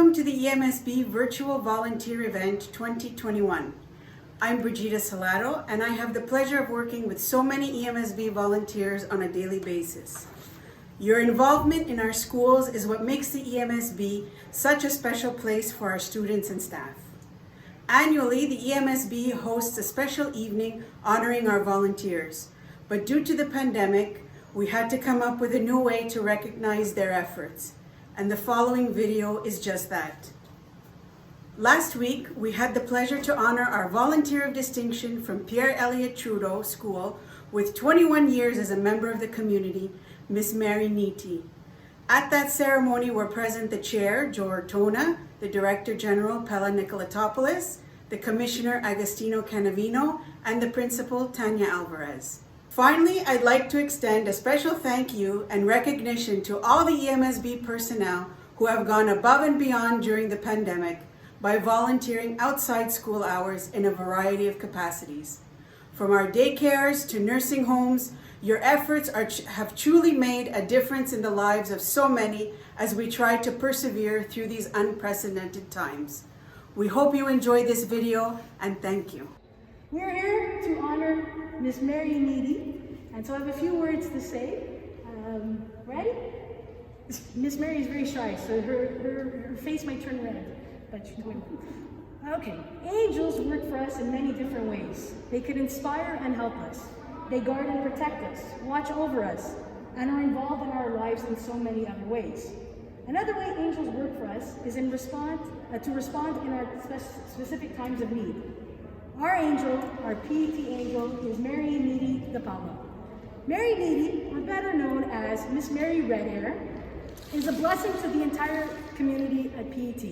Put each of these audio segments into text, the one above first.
Welcome to the EMSB Virtual Volunteer Event 2021. I'm Brigida Salado, and I have the pleasure of working with so many EMSB volunteers on a daily basis. Your involvement in our schools is what makes the EMSB such a special place for our students and staff. Annually, the EMSB hosts a special evening honoring our volunteers, but due to the pandemic, we had to come up with a new way to recognize their efforts. And the following video is just that. Last week, we had the pleasure to honor our Volunteer of Distinction from Pierre Elliott Trudeau School with 21 years as a member of the community, Miss Mary Nitti. At that ceremony were present the Chair, Joe Ortona, the Director General, Pella Nicolatopoulos, the Commissioner, Agostino Canavino, and the Principal, Tanya Alvarez. Finally, I'd like to extend a special thank you and recognition to all the EMSB personnel who have gone above and beyond during the pandemic by volunteering outside school hours in a variety of capacities. From our daycares to nursing homes, your efforts have truly made a difference in the lives of so many as we try to persevere through these unprecedented times. We hope you enjoy this video, and thank you. We're here to honor Miss Mary Nitti, and so I have a few words to say. Ready? Miss Mary is very shy, so her face might turn red, but she's going. Okay, angels work for us in many different ways. They could inspire and help us. They guard and protect us, watch over us, and are involved in our lives in so many other ways. Another way angels work for us is to respond in our specific times of need. Our angel, our PET angel, is Mary Nitti de Palma. Mary Nitti, or better known as Miss Mary Red Hair, is a blessing to the entire community at PET.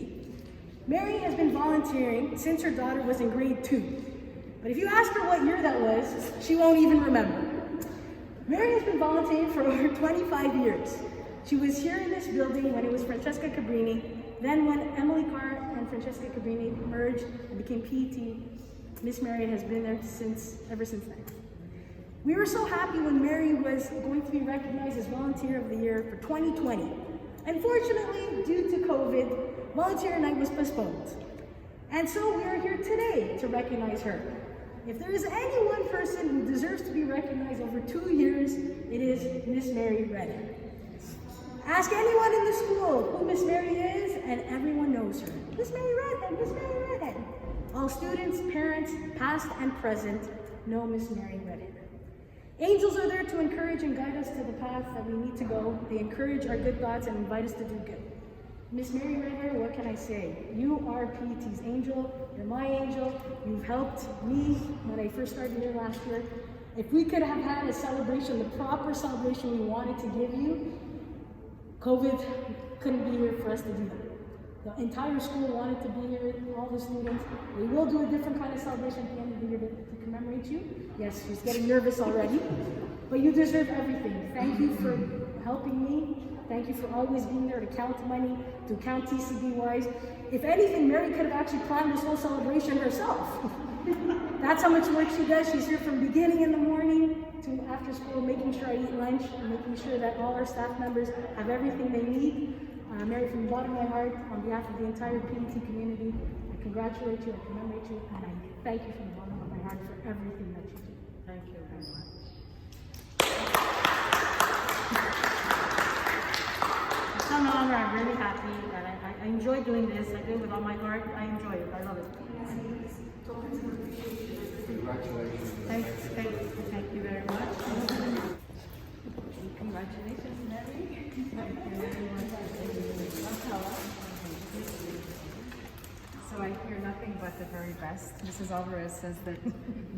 Mary has been volunteering since her daughter was in grade 2. But if you ask her what year that was, she won't even remember. Mary has been volunteering for over 25 years. She was here in this building when it was Francesca Cabrini. Then when Emily Carr and Francesca Cabrini merged and became PET, Miss Mary has been there ever since then. We were so happy when Mary was going to be recognized as Volunteer of the Year for 2020. Unfortunately, due to COVID, Volunteer Night was postponed. And so we are here today to recognize her. If there is any one person who deserves to be recognized over 2 years, it is Miss Mary Redhead. Ask anyone in the school who Miss Mary is, and everyone knows her. Miss Mary Redhead, Miss Mary Redhead. All students, parents, past and present, know Miss Mary Redhead. Angels are there to encourage and guide us to the path that we need to go. They encourage our good thoughts and invite us to do good. Miss Mary Redhead, what can I say? You are PET's angel. You're my angel. You've helped me when I first started here last year. If we could have had a celebration, the proper celebration we wanted to give you, COVID couldn't be here for us to do that. The entire school wanted to be here, all the students. We will do a different kind of celebration at the end of the year to commemorate you. Yes, she's getting nervous already, but you deserve everything. Thank you for helping me. Thank you for always being there to count money, to count TCBYs. If anything, Mary could have actually planned this whole celebration herself. That's how much work she does. She's here from beginning in the morning to after school, making sure I eat lunch and making sure that all our staff members have everything they need. Mary, from the bottom of my heart, on behalf of the entire PET community, I congratulate you, I commemorate you, and I thank you from the bottom of my heart for everything that you do. Thank you very much. It's an honor. I'm really happy. I enjoy doing this. I do it with all my heart. I enjoy it. I love it. Congratulations. Thank you very much. Congratulations, Mary. So I hear nothing but the very best. Mrs. Alvarez says that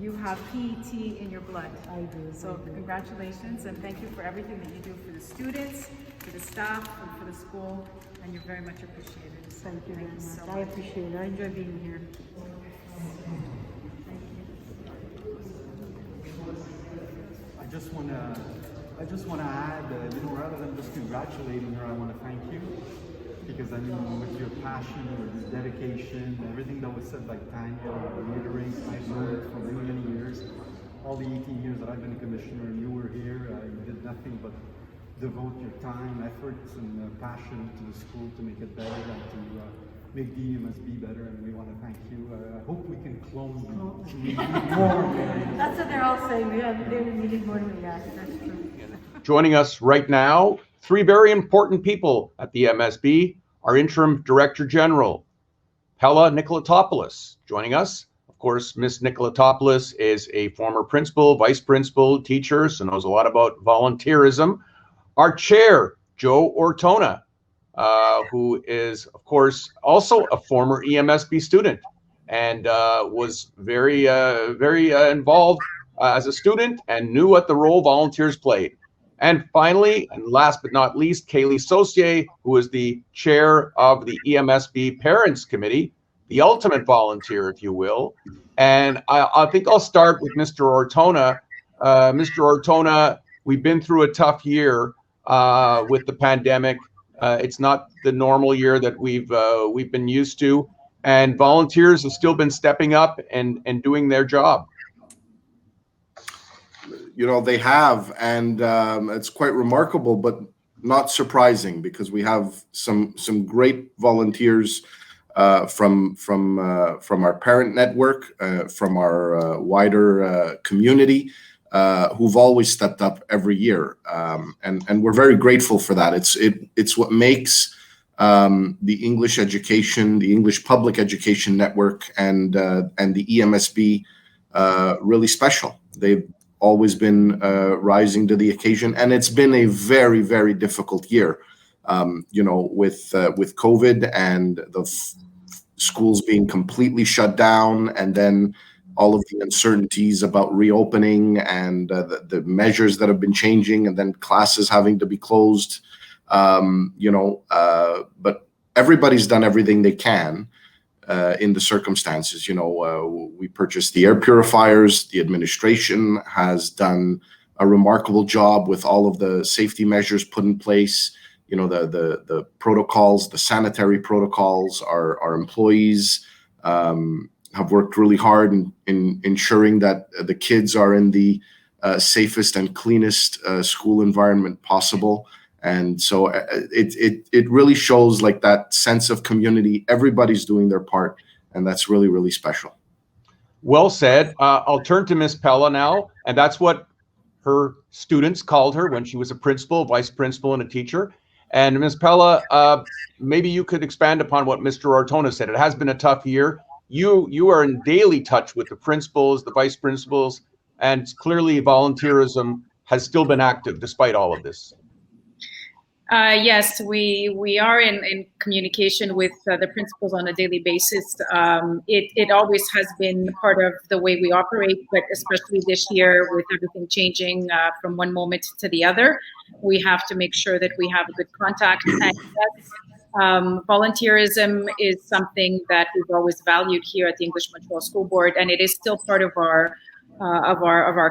you have PET in your blood. I do. So congratulations, and thank you for everything that you do for the students, for the staff, and for the school, and you're very much appreciated. So Thank you very much. so I appreciate it. I enjoy being here. I just want to add, rather than just congratulating her, I want to thank you, because I mean, with your passion, with your dedication, everything that was said by Tanya, reiterate, I've learned for many, many years. All the 18 years that I've been a commissioner and you were here, you did nothing but devote your time, efforts, and passion to the school to make it better and to make the EMSB better, and we want to thank you. I hope we can clone you. More. That's what they're all saying. We need more than that. That's true. Joining us right now, three very important people at the EMSB. Our Interim Director General, Pella Nicolatopoulos, joining us. Of course, Ms. Nicolatopoulos is a former principal, vice principal, teacher, so knows a lot about volunteerism. Our chair, Joe Ortona, who is, of course, also a former EMSB student and was very involved as a student and knew what the role volunteers played. And finally, and last but not least, Kaylee Saucier, who is the chair of the EMSB Parents Committee, the ultimate volunteer, if you will. And I think I'll start with Mr. Ortona. Mr. Ortona, we've been through a tough year with the pandemic. It's not the normal year that we've been used to, and volunteers have still been stepping up and doing their job. You know, they have, and it's quite remarkable, but not surprising, because we have some great volunteers from our parent network, from our wider community, who've always stepped up every year, and we're very grateful for that. It's what makes the English education, the English public education network, and the EMSB really special. They've always been rising to the occasion, and it's been a very, very difficult year. You know, with COVID and the schools being completely shut down, and then all of the uncertainties about reopening and the measures that have been changing, and then classes having to be closed. You know, but everybody's done everything they can in the circumstances. You know, we purchased the air purifiers. The administration has done a remarkable job with all of the safety measures put in place. You know, the protocols, the sanitary protocols. Our employees have worked really hard in ensuring that the kids are in the safest and cleanest school environment possible. And so it really shows like that sense of community. Everybody's doing their part, and that's really, really special. Well said. I'll turn to Miss Pella now, and that's what her students called her when she was a principal, vice principal, and a teacher. And Miss Pella, maybe you could expand upon what Mr. Ortona said. It has been a tough year. You are in daily touch with the principals, the vice principals, and clearly volunteerism has still been active despite all of this. Yes, we are in communication with the principals on a daily basis. It always has been part of the way we operate, but especially this year with everything changing from one moment to the other, we have to make sure that we have a good contact. And yes, volunteerism is something that we've always valued here at the English Montreal School Board, and it is still part of our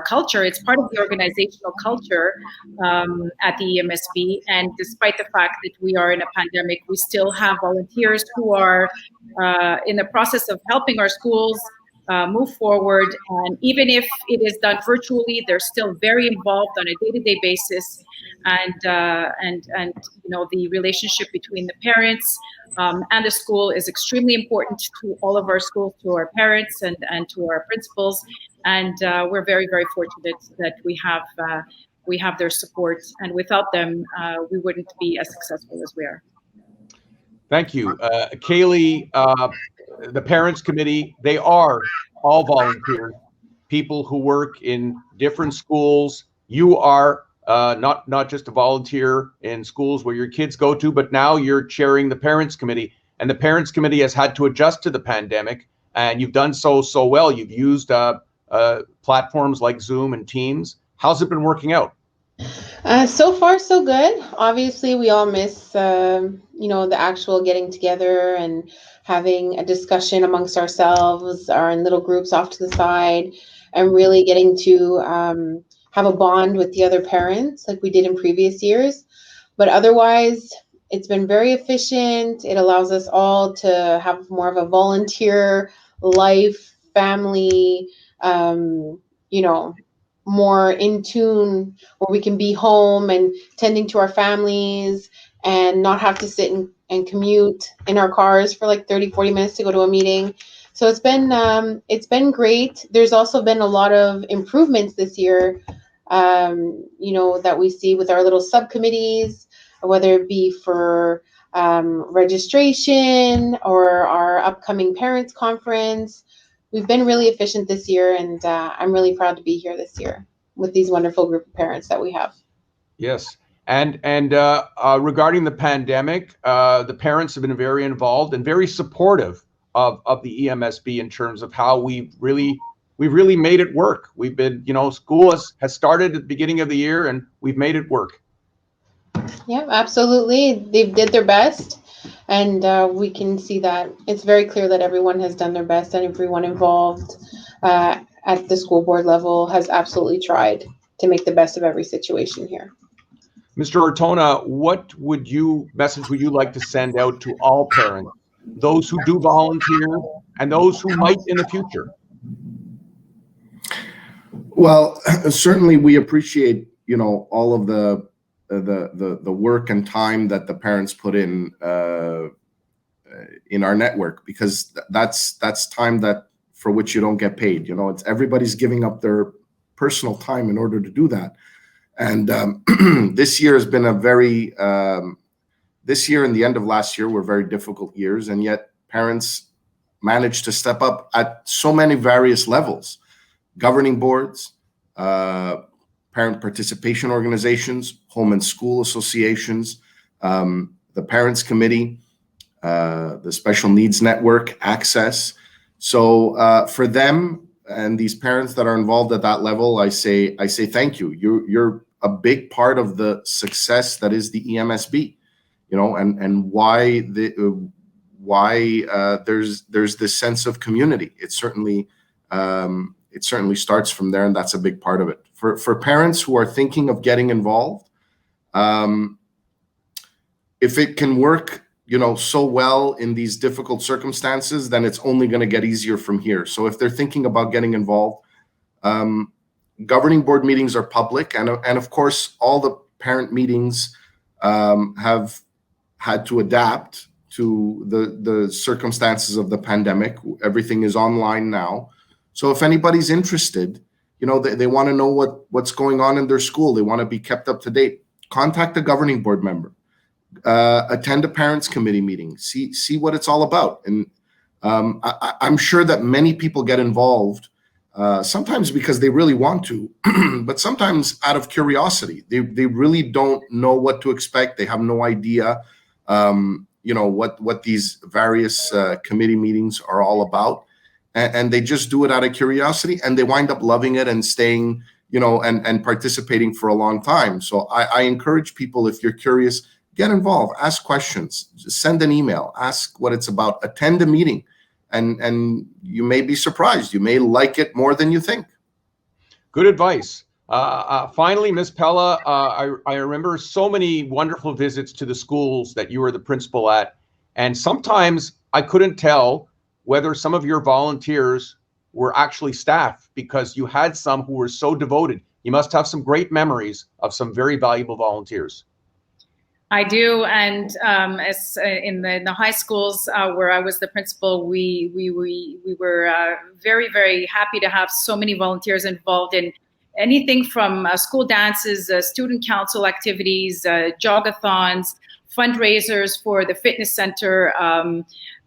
culture. It's part of the organizational culture at the EMSB. And despite the fact that we are in a pandemic, we still have volunteers who are in the process of helping our schools move forward. And even if it is done virtually, they're still very involved on a day-to-day basis. And you know, the relationship between the parents and the school is extremely important to all of our schools, to our parents and to our principals. And we're very, very fortunate that we have their support. And without them, we wouldn't be as successful as we are. Thank you. Kaylee, the Parents Committee, they are all volunteers, people who work in different schools. You are not just a volunteer in schools where your kids go to, but now you're chairing the Parents Committee. And the Parents Committee has had to adjust to the pandemic, and you've done so well. You've used platforms like Zoom and Teams. How's it been working out? So far, so good. Obviously, we all miss, you know, the actual getting together and having a discussion amongst ourselves or in little groups off to the side, and really getting to have a bond with the other parents like we did in previous years. But otherwise, it's been very efficient. It allows us all to have more of a volunteer life, family, you know, more in tune, where we can be home and tending to our families and not have to sit in and commute in our cars for like 30, 40 minutes to go to a meeting. So it's been great. There's also been a lot of improvements this year, that we see with our little subcommittees, whether it be for registration or our upcoming parents conference. We've been really efficient this year, and I'm really proud to be here this year with these wonderful group of parents that we have. Yes. And regarding the pandemic, the parents have been very involved and very supportive of the EMSB in terms of how we've really made it work. We've been, school has started at the beginning of the year, and we've made it work. Yeah, absolutely. They did their best, and we can see that it's very clear that everyone has done their best, and everyone involved at the school board level has absolutely tried to make the best of every situation here. Mr. Ortona, what message would you like to send out to all parents, those who do volunteer and those who might in the future? Well, certainly we appreciate, all of the work and time that the parents put in our network, because that's time that for which you don't get paid. It's everybody's giving up their personal time in order to do that. And this year has been this year and the end of last year were very difficult years, and yet parents managed to step up at so many various levels: governing boards, parent participation organizations, home and school associations, the parents committee, the special needs network, access. So for them and these parents that are involved at that level, I say thank you. You're a big part of the success that is the EMSB, and why there's this sense of community. It certainly starts from there, and that's a big part of it. For parents who are thinking of getting involved, if it can work, so well in these difficult circumstances, then it's only going to get easier from here. So if they're thinking about getting involved, governing board meetings are public, and of course, all the parent meetings have had to adapt to the circumstances of the pandemic. Everything is online now. So if anybody's interested, they want to know what's going on in their school, they want to be kept up to date, contact a governing board member, attend a parents committee meeting, see what it's all about. And I'm sure that many people get involved, sometimes because they really want to, but sometimes out of curiosity. They really don't know what to expect. They have no idea, what these various committee meetings are all about. And they just do it out of curiosity, and they wind up loving it and staying, and participating for a long time. So I encourage people, if you're curious, get involved, ask questions, just send an email, ask what it's about, attend a meeting, and you may be surprised. You may like it more than you think. Good advice. Finally, Ms. Pella, I remember so many wonderful visits to the schools that you were the principal at, and sometimes I couldn't tell whether some of your volunteers were actually staff, because you had some who were so devoted. You must have some great memories of some very valuable volunteers. I do, and as in the high schools where I was the principal, we were very, very happy to have so many volunteers involved in anything from school dances, student council activities, jogathons, fundraisers for the fitness center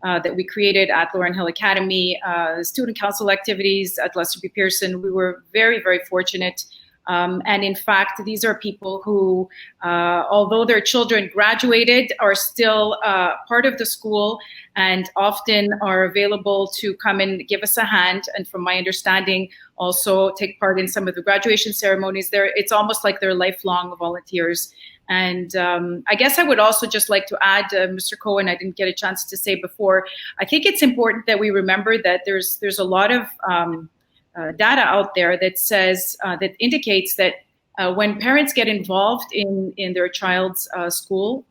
that we created at Lauren Hill Academy, student council activities at Lester B. Pearson. We were very, very fortunate. And in fact, these are people who, although their children graduated, are still part of the school and often are available to come and give us a hand. And from my understanding, also take part in some of the graduation ceremonies. It's almost like they're lifelong volunteers. And I guess I would also just like to add, Mr. Cohen, I didn't get a chance to say before, I think it's important that we remember that there's a lot of data out there that says, that indicates that when parents get involved in their child's school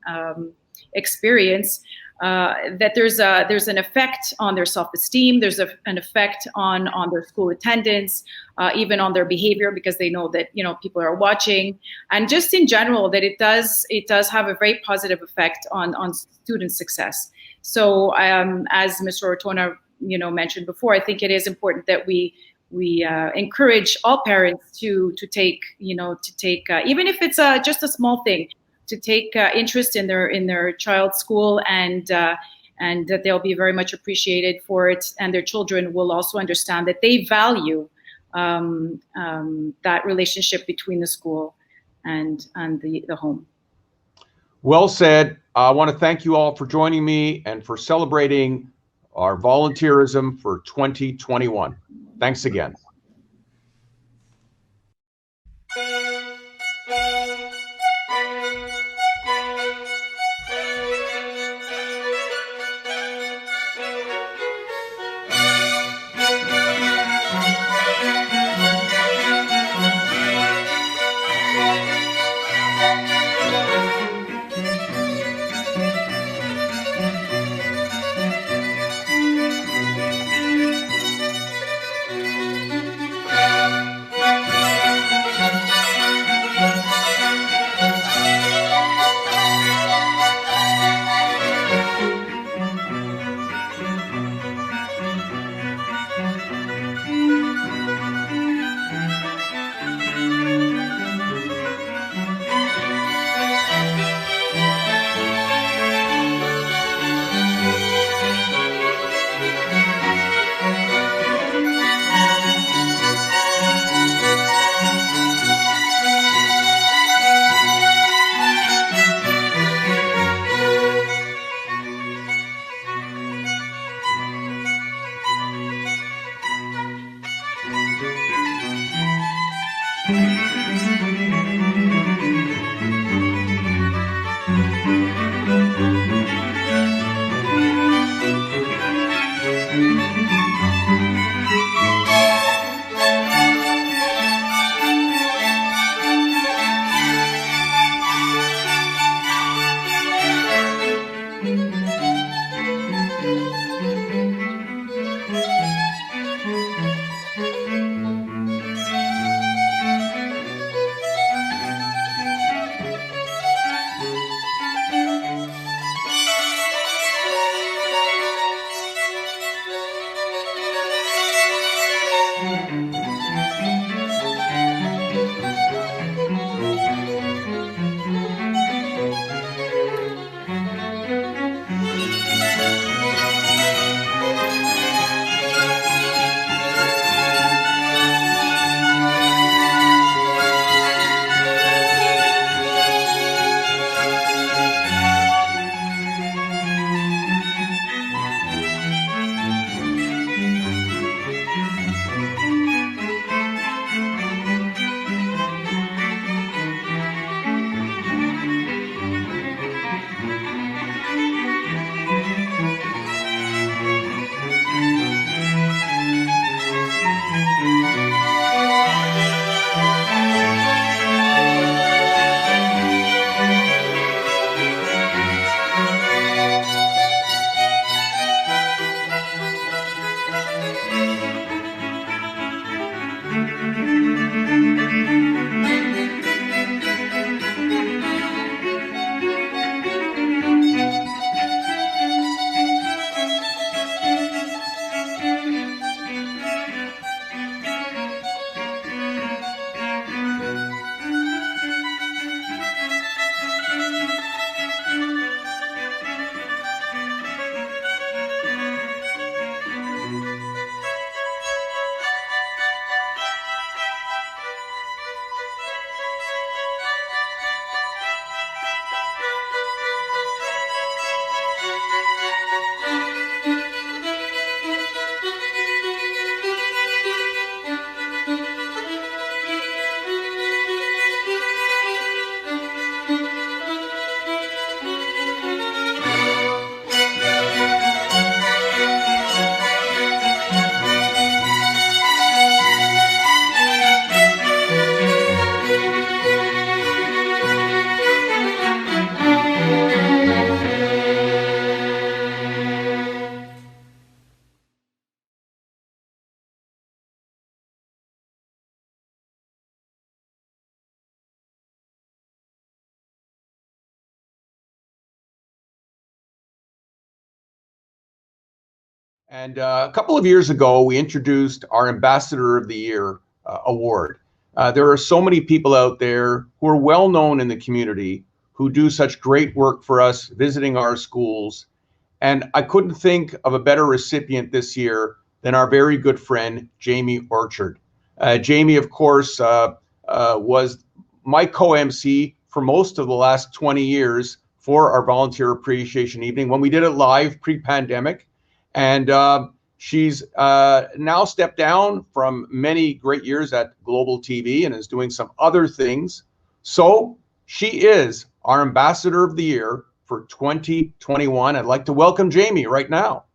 experience, that there's an effect on their self-esteem. There's an effect on their school attendance, even on their behavior, because they know that people are watching, and just in general that it does have a very positive effect on student success. So as Mr. Ortona mentioned before, I think it is important that we encourage all parents to take even if it's just a small thing, to take interest in their child's school, and that they'll be very much appreciated for it, and their children will also understand that they value that relationship between the school and the home. Well said. I want to thank you all for joining me and for celebrating our volunteerism for 2021. Thanks again. And a couple of years ago, we introduced our Ambassador of the Year award. There are so many people out there who are well known in the community who do such great work for us, visiting our schools. And I couldn't think of a better recipient this year than our very good friend, Jamie Orchard. Jamie, of course, was my co-MC for most of the last 20 years for our Volunteer Appreciation Evening when we did it live pre-pandemic. And she's now stepped down from many great years at Global TV and is doing some other things. So she is our Ambassador of the Year for 2021. I'd like to welcome Jamie right now.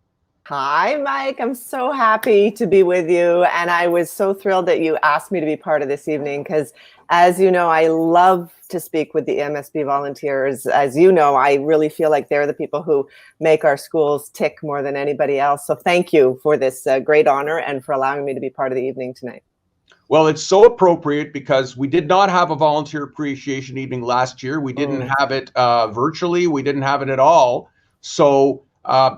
Hi, Mike. I'm so happy to be with you. And I was so thrilled that you asked me to be part of this evening because, as you know, I love to speak with the EMSB volunteers. As you know, I really feel like they're the people who make our schools tick more than anybody else. So thank you for this great honor and for allowing me to be part of the evening tonight. Well, it's so appropriate because we did not have a Volunteer Appreciation Evening last year. We didn't have it virtually. We didn't have it at all. So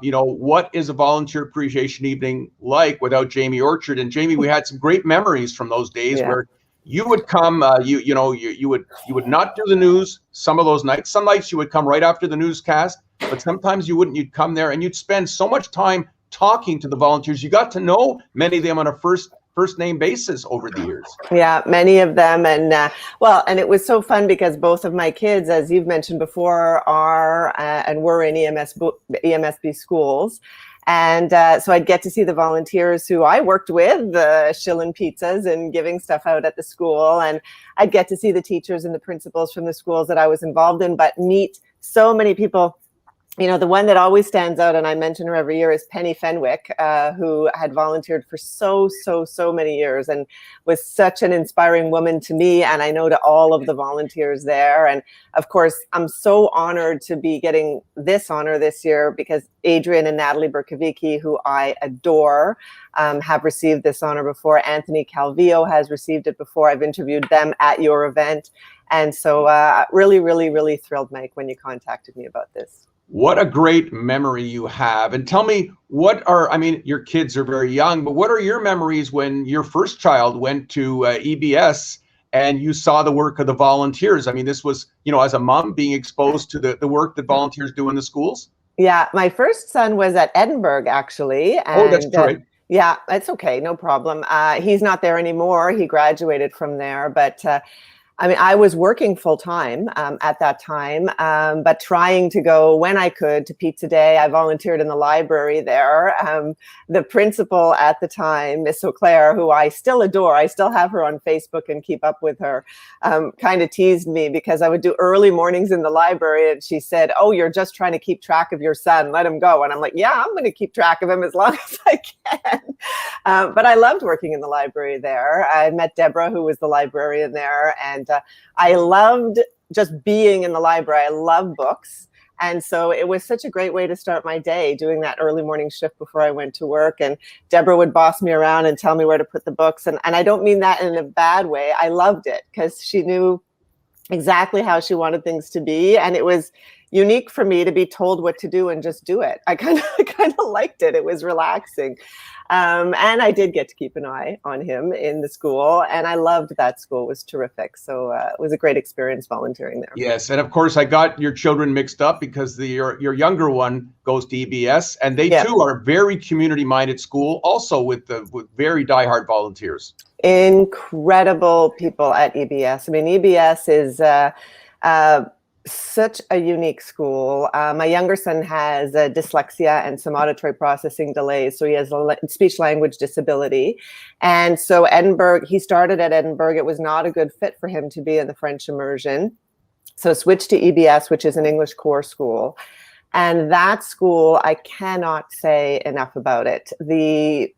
you know, what is a Volunteer Appreciation Evening like without Jamie Orchard? And Jamie, we had some great memories from those days where you would come, you would not do the news some of those nights. Some nights you would come right after the newscast, but sometimes you wouldn't. You'd come there and you'd spend so much time talking to the volunteers. You got to know many of them on a first name basis over the years. Yeah, many of them. And well, and it was so fun because both of my kids, as you've mentioned before, are and were in EMSB schools. And so I'd get to see the volunteers who I worked with, shilling pizzas and giving stuff out at the school. And I'd get to see the teachers and the principals from the schools that I was involved in, but meet so many people. You know, the one that always stands out, and I mention her every year, is Penny Fenwick, who had volunteered for so many years and was such an inspiring woman to me, and I know to all of the volunteers there. And of course, I'm so honored to be getting this honor this year because Adrian and Natalie Berkovicki, who I adore, have received this honor before. Anthony Calvillo has received it before. I've interviewed them at your event. And so really thrilled, Mike, when you contacted me about this. What a great memory you have. And tell me, I mean, your kids are very young, but what are your memories when your first child went to EBS and you saw the work of the volunteers? I mean, this was, you know, as a mom being exposed to the work that volunteers do in the schools? Yeah, my first son was at Edinburgh, actually. And, that's right. Yeah, that's okay. No problem. He's not there anymore. He graduated from there, but I mean, I was working full time at that time, but trying to go when I could to Pizza Day. I volunteered in the library there. The principal at the time, Miss Auclair, who I still adore, I still have her on Facebook and keep up with her, kind of teased me because I would do early mornings in the library. And she said, "Oh, you're just trying to keep track of your son. Let him go." And I'm like, "Yeah, I'm going to keep track of him as long as I can." But I loved working in the library there. I met Deborah, who was the librarian there, and I loved just being in the library. I love books. And so it was such a great way to start my day, doing that early morning shift before I went to work. And Deborah would boss me around and tell me where to put the books. And I don't mean that in a bad way. I loved it because she knew exactly how she wanted things to be. And it was unique for me to be told what to do and just do it. I kind of liked it. It was relaxing. And I did get to keep an eye on him in the school, and I loved that school. It was terrific. So it was a great experience volunteering there. Yes, and of course I got your children mixed up because your younger one goes to EBS, and they too are very community-minded school, also with very diehard volunteers. Incredible people at EBS. I mean, EBS is such a unique school. My younger son has dyslexia and some auditory processing delays, so he has a speech language disability. And so Edinburgh, he started at Edinburgh. It was not a good fit for him to be in the French immersion, so switched to EBS, which is an English core school. And that school, I cannot say enough about it.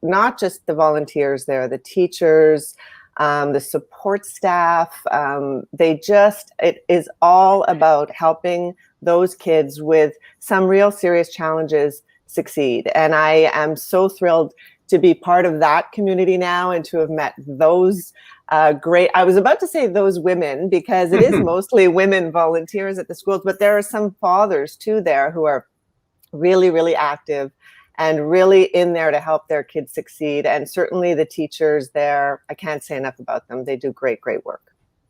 Not just the volunteers there, the teachers, the support staff, it is all about helping those kids with some real serious challenges succeed. And I am so thrilled to be part of that community now and to have met those great, I was about to say those women because it is mostly women volunteers at the schools, but there are some fathers too there who are really, really active and really in there to help their kids succeed. And certainly the teachers there, I can't say enough about them. They do great, great work.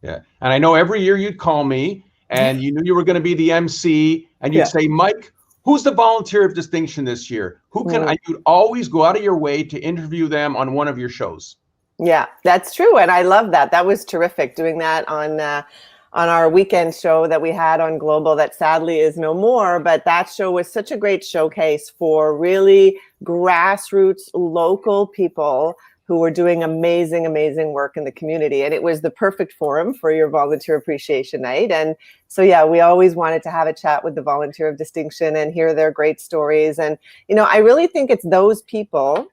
Yeah. And I know every year you'd call me and you knew you were going to be the MC and you'd say, Mike, who's the volunteer of distinction this year? Who can, and you'd always go out of your way to interview them on one of your shows. Yeah, that's true. And I love that. That was terrific doing that on our weekend show that we had on Global that sadly is no more. But that show was such a great showcase for really grassroots local people who were doing amazing, amazing work in the community. And it was the perfect forum for your Volunteer Appreciation Night. And so, yeah, we always wanted to have a chat with the Volunteer of Distinction and hear their great stories. And, you know, I really think it's those people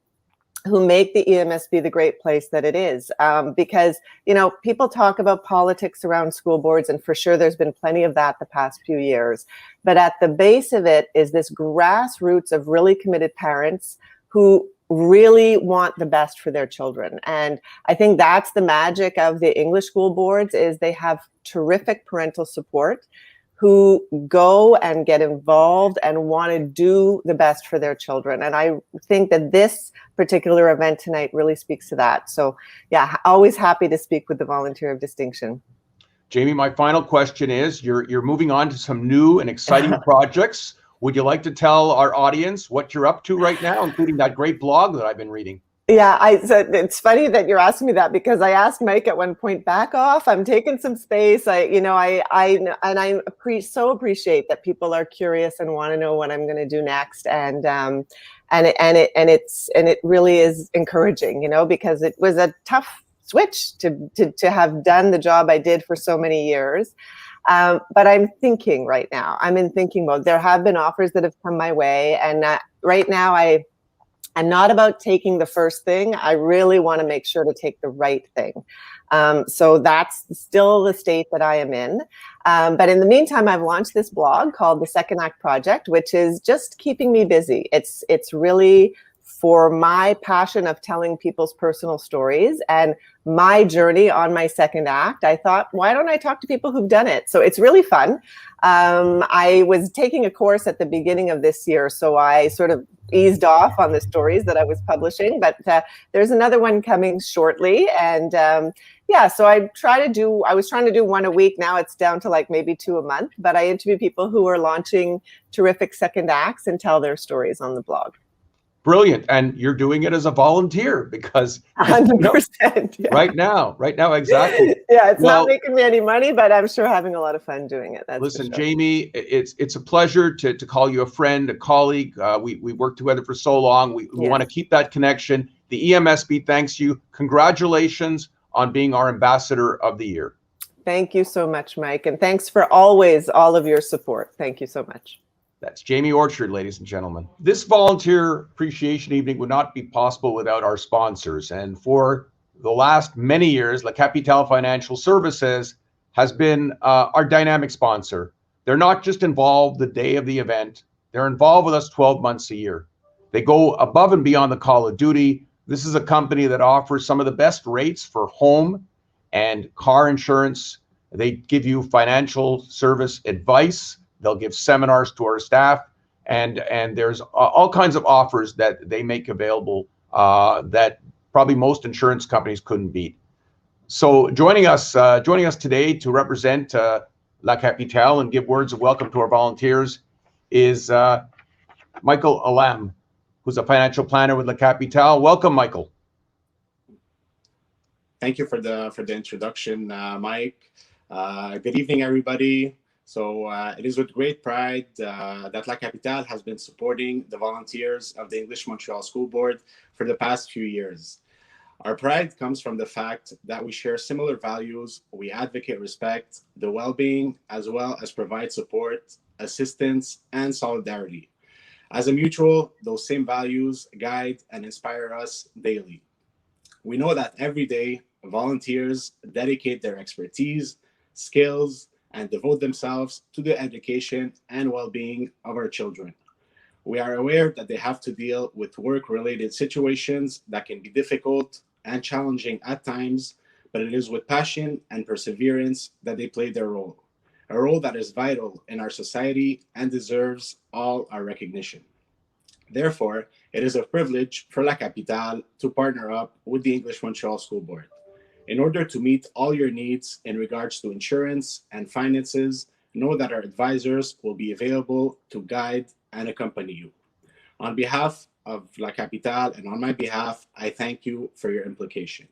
who make the EMSB the great place that it is. Because, you know, people talk about politics around school boards, and for sure there's been plenty of that the past few years. But at the base of it is this grassroots of really committed parents who really want the best for their children. And I think that's the magic of the English school boards, is they have terrific parental support who go and get involved and want to do the best for their children. And I think that this particular event tonight really speaks to that. So yeah, always happy to speak with the Volunteer of Distinction. Jamie, my final question is, you're moving on to some new and exciting projects. Would you like to tell our audience what you're up to right now, including that great blog that I've been reading? Yeah, it's funny that you're asking me that, because I asked Mike at one point, back off, I'm taking some space. So appreciate that people are curious and want to know what I'm going to do next. And it really is encouraging, you know, because it was a tough switch to have done the job I did for so many years. But I'm thinking right now, I'm in thinking mode. There have been offers that have come my way. And right now I'm not about taking the first thing. I really want to make sure to take the right thing. So that's still the state that I am in. But in the meantime, I've launched this blog called The Second Act Project, which is just keeping me busy. It's really for my passion of telling people's personal stories and my journey on my second act. I thought, why don't I talk to people who've done it? So it's really fun. I was taking a course at the beginning of this year, so I sort of eased off on the stories that I was publishing, but there's another one coming shortly. And yeah, so I was trying to do one a week. Now it's down to like maybe 2 a month, but I interview people who are launching terrific second acts and tell their stories on the blog. Brilliant. And you're doing it as a volunteer, because 100%. Yeah. right now, exactly. Yeah, it's not making me any money, but I'm sure having a lot of fun doing it. That's listen, for sure. Jamie, it's a pleasure to call you a friend, a colleague. We worked together for so long. We want to keep that connection. The EMSB thanks you. Congratulations on being our Ambassador of the Year. Thank you so much, Mike. And thanks for always all of your support. Thank you so much. That's Jamie Orchard, ladies and gentlemen. This volunteer appreciation evening would not be possible without our sponsors. And for the last many years, La Capitale Financial Services has been our dynamic sponsor. They're not just involved the day of the event. They're involved with us 12 months a year. They go above and beyond the call of duty. This is a company that offers some of the best rates for home and car insurance. They give you financial service advice. They'll give seminars to our staff, and there's all kinds of offers that they make available that probably most insurance companies couldn't beat. So joining us today to represent La Capitale and give words of welcome to our volunteers is Michael Alam, who's a financial planner with La Capitale. Welcome, Michael. Thank you for the introduction, Mike. Good evening, everybody. So it is with great pride that La Capitale has been supporting the volunteers of the English Montreal School Board for the past few years. Our pride comes from the fact that we share similar values. We advocate respect, the well-being, as well as provide support, assistance, and solidarity. As a mutual, those same values guide and inspire us daily. We know that every day, volunteers dedicate their expertise, skills, and devote themselves to the education and well-being of our children. We are aware that they have to deal with work-related situations that can be difficult and challenging at times, but it is with passion and perseverance that they play their role, a role that is vital in our society and deserves all our recognition. Therefore, it is a privilege for La Capitale to partner up with the English Montreal School Board in order to meet all your needs in regards to insurance and finances. Know that our advisors will be available to guide and accompany you. On behalf of La Capitale and on my behalf, I thank you for your implication.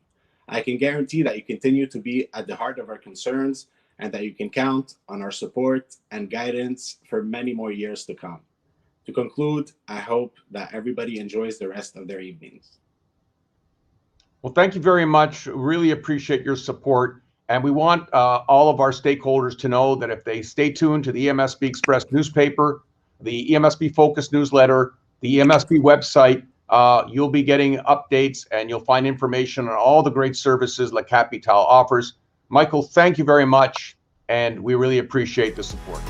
I can guarantee that you continue to be at the heart of our concerns and that you can count on our support and guidance for many more years to come. To conclude, I hope that everybody enjoys the rest of their evenings. Well, thank you very much. Really appreciate your support. And we want all of our stakeholders to know that if they stay tuned to the EMSB Express newspaper, the EMSB Focus newsletter, the EMSB website, you'll be getting updates and you'll find information on all the great services La Capitale offers. Michael, thank you very much. And we really appreciate the support.